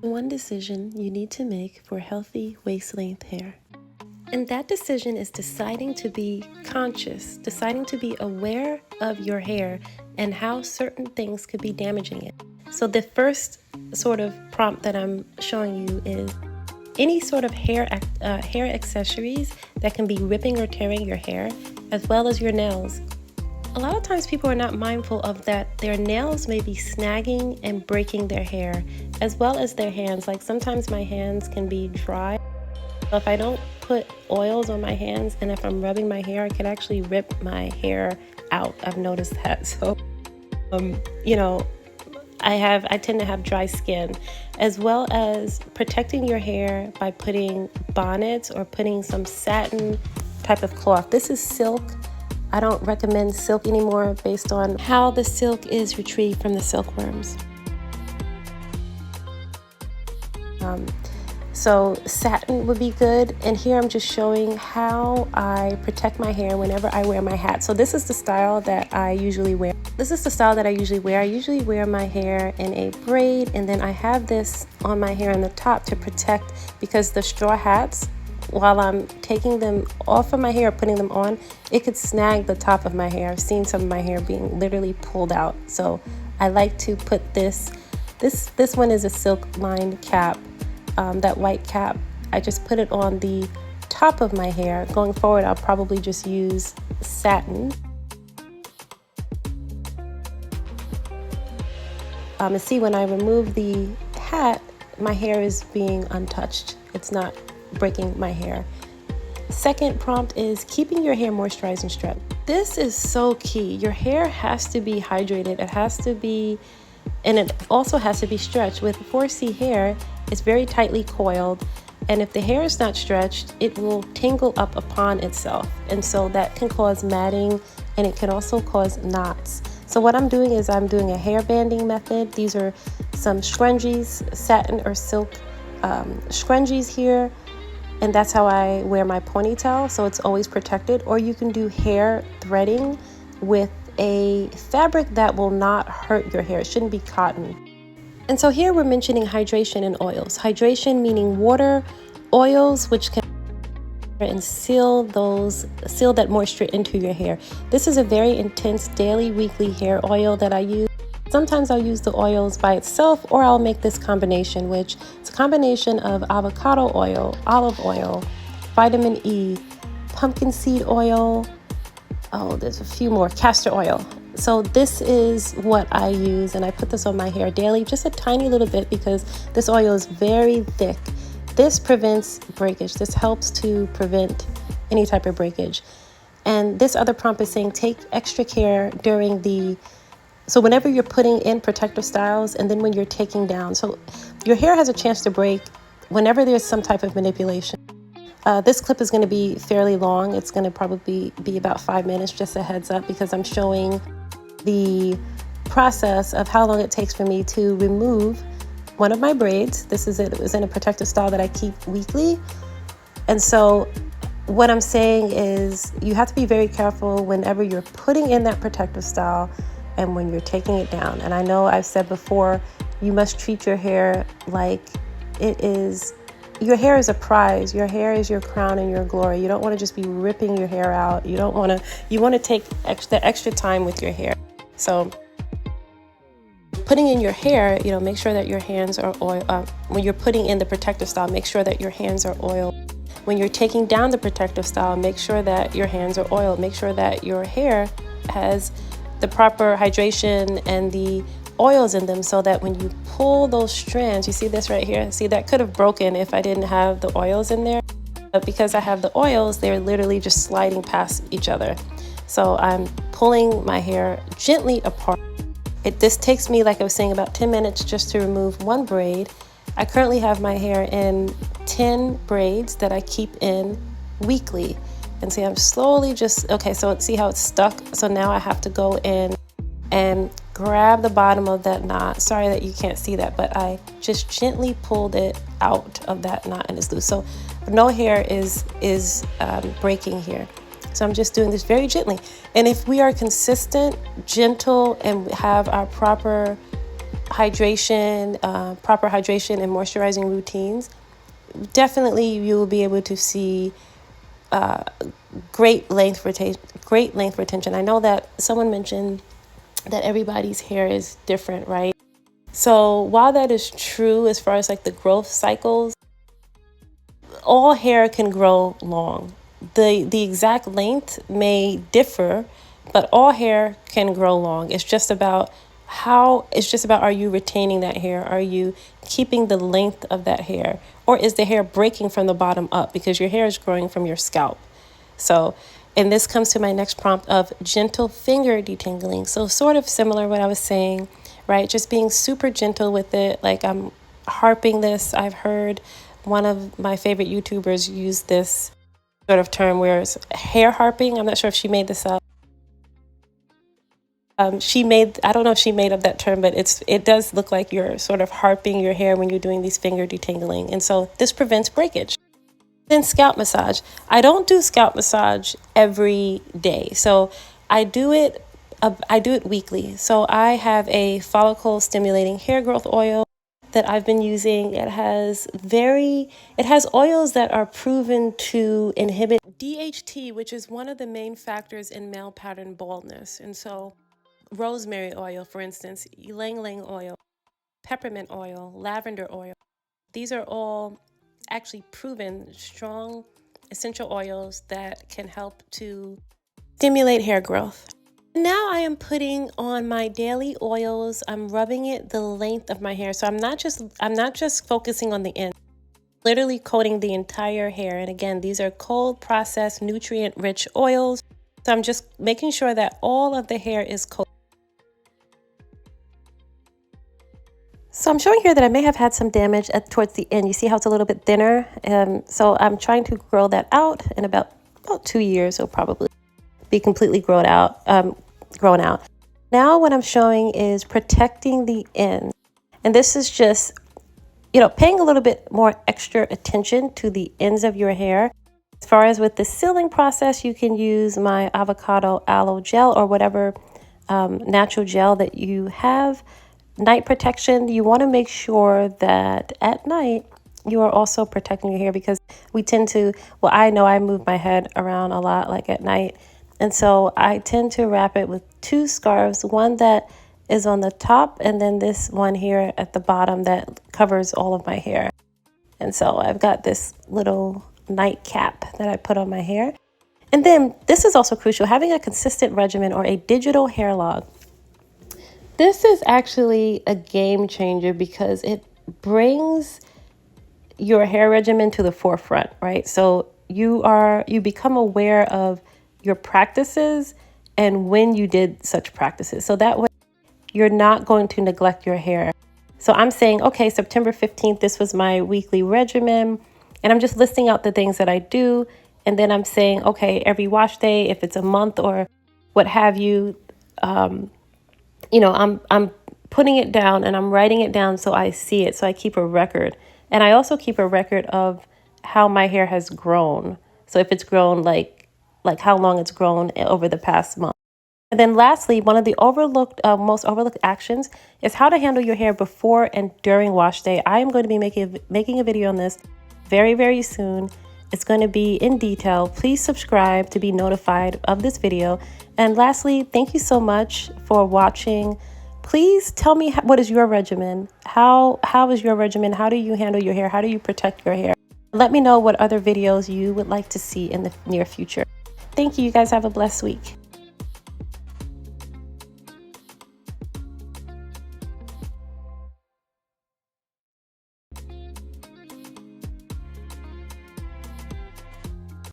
One decision you need to make for healthy waist-length hair. And that decision is deciding to be conscious, deciding to be aware of your hair and how certain things could be damaging it. So the first sort of prompt that I'm showing you is any sort of hair accessories that can be ripping or tearing your hair, as well as your nails. A lot of times people are not mindful of that their nails may be snagging and breaking their hair, as well as their hands. Like sometimes my hands can be dry. So if I don't put oils on my hands and if I'm rubbing my hair, I can actually rip my hair out. I've noticed that. So, I tend to have dry skin, as well as protecting your hair by putting bonnets or putting some satin type of cloth. This is silk. I don't recommend silk anymore based on how the silk is retrieved from the silkworms. So satin would be good, and here I'm just showing how I protect my hair whenever I wear my hat. So this is the style that I usually wear. I usually wear my hair in a braid, and then I have this on my hair on the top to protect, because the straw hats, while I'm taking them off of my hair, putting them on, it could snag the top of my hair. I've seen some of my hair being literally pulled out. So I like to put this one is a silk lined cap. That white cap, I just put it on the top of my hair. Going forward, I'll probably just use satin. And see, when I remove the hat, my hair is being untouched. It's not breaking my hair. Second prompt is keeping your hair moisturized and stretched. This is so key. Your hair has to be hydrated. It has to be, and it also has to be stretched. With 4C hair, it's very tightly coiled, and if the hair is not stretched, it will tangle up upon itself, and so that can cause matting, and it can also cause knots. So what I'm doing is I'm doing a hair banding method. These are some scrunchies, satin or silk scrunchies here, and that's how I wear my ponytail, so it's always protected. Or you can do hair threading with a fabric that will not hurt your hair. It shouldn't be cotton. And so here we're mentioning hydration and oils. Hydration meaning water, oils which can and seal that moisture into your hair. This is a very intense daily, weekly hair oil that I use. Sometimes I'll use the oils by itself, or I'll make this combination, which is a combination of avocado oil, olive oil, vitamin E, pumpkin seed oil, there's a few more, castor oil. So this is what I use, and I put this on my hair daily, just a tiny little bit, because this oil is very thick. This prevents breakage. This helps to prevent any type of breakage. And this other prompt is saying take extra care so whenever you're putting in protective styles, and then when you're taking down. So your hair has a chance to break whenever there's some type of manipulation. This clip is going to be fairly long. It's going to probably be about 5 minutes, just a heads up, because I'm showing the process of how long it takes for me to remove one of my braids. This is it. It was in a protective style that I keep weekly. And so what I'm saying is you have to be very careful whenever you're putting in that protective style and when you're taking it down. And I know I've said before, you must treat your hair like it is. Your hair is a prize. Your hair is your crown and your glory. You don't want to just be ripping your hair out. You want to take extra time with your hair. So putting in your hair, make sure that your hands are oiled. When you're putting in the protective style, make sure that your hands are oiled. When you're taking down the protective style, make sure that your hands are oiled. Make sure that your hair has the proper hydration and the oils in them, so that when you pull those strands, you see this right here? See, that could have broken if I didn't have the oils in there. But because I have the oils, they're literally just sliding past each other. So I'm pulling my hair gently apart. This takes me, like I was saying, about 10 minutes just to remove one braid. I currently have my hair in 10 braids that I keep in weekly. And see, I'm slowly okay, so see how it's stuck? So now I have to go in and grab the bottom of that knot. Sorry that you can't see that, but I just gently pulled it out of that knot and it's loose. So no hair is breaking here. So I'm just doing this very gently. And if we are consistent, gentle, and have our proper hydration, proper hydration and moisturizing routines, definitely you will be able to see great length retention. I know that someone mentioned that everybody's hair is different, right? So while that is true as far as like the growth cycles, all hair can grow long. The exact length may differ, but all hair can grow long. It's just about are you retaining that hair? Are you keeping the length of that hair? Or is the hair breaking from the bottom up because your hair is growing from your scalp? So, and this comes to my next prompt of gentle finger detangling. So sort of similar what I was saying, right? Just being super gentle with it. Like I'm harping this. I've heard one of my favorite YouTubers use this sort of term where it's hair harping. I'm not sure if she made this up. I don't know if she made up that term, but it does look like you're sort of harping your hair when you're doing these finger detangling. And so this prevents breakage. Then scalp massage. I don't do scalp massage every day. So I do it weekly. So I have a follicle stimulating hair growth oil that I've been using. It has oils that are proven to inhibit DHT, which is one of the main factors in male pattern baldness. And so rosemary oil, for instance, ylang-ylang oil, peppermint oil, lavender oil. These are all actually proven strong essential oils that can help to stimulate hair growth. Now I am putting on my daily oils. I'm rubbing it the length of my hair. So I'm not just focusing on the end, literally coating the entire hair. And again, these are cold processed nutrient rich oils. So I'm just making sure that all of the hair is coated. So I'm showing here that I may have had some damage towards the end. You see how it's a little bit thinner? So I'm trying to grow that out. In about 2 years, it'll probably be completely grown out. Now what I'm showing is protecting the ends. And this is just, paying a little bit more extra attention to the ends of your hair. As far as with the sealing process, you can use my avocado aloe gel or whatever natural gel that you have. Night protection, you want to make sure that at night you are also protecting your hair because we tend to, I know I move my head around a lot like at night. And so I tend to wrap it with 2 scarves, one that is on the top and then this one here at the bottom that covers all of my hair. And so I've got this little night cap that I put on my hair. And then this is also crucial, having a consistent regimen or a digital hair log. This is actually a game changer because it brings your hair regimen to the forefront, right? So you become aware of your practices and when you did such practices. So that way you're not going to neglect your hair. So I'm saying, okay, September 15th, this was my weekly regimen. And I'm just listing out the things that I do. And then I'm saying, okay, every wash day, if it's a month or what have you, I'm putting it down and I'm writing it down so I see it, so I keep a record. And I also keep a record of how my hair has grown. So if it's grown, like how long it's grown over the past month. And then lastly, one of the most overlooked actions is how to handle your hair before and during wash day. I am going to be making a video on this very, very soon. It's going to be in detail. Please subscribe to be notified of this video. And lastly, thank you so much for watching. Please tell me what is your regimen? How is your regimen? How do you handle your hair? How do you protect your hair? Let me know what other videos you would like to see in the near future. Thank you. You guys have a blessed week.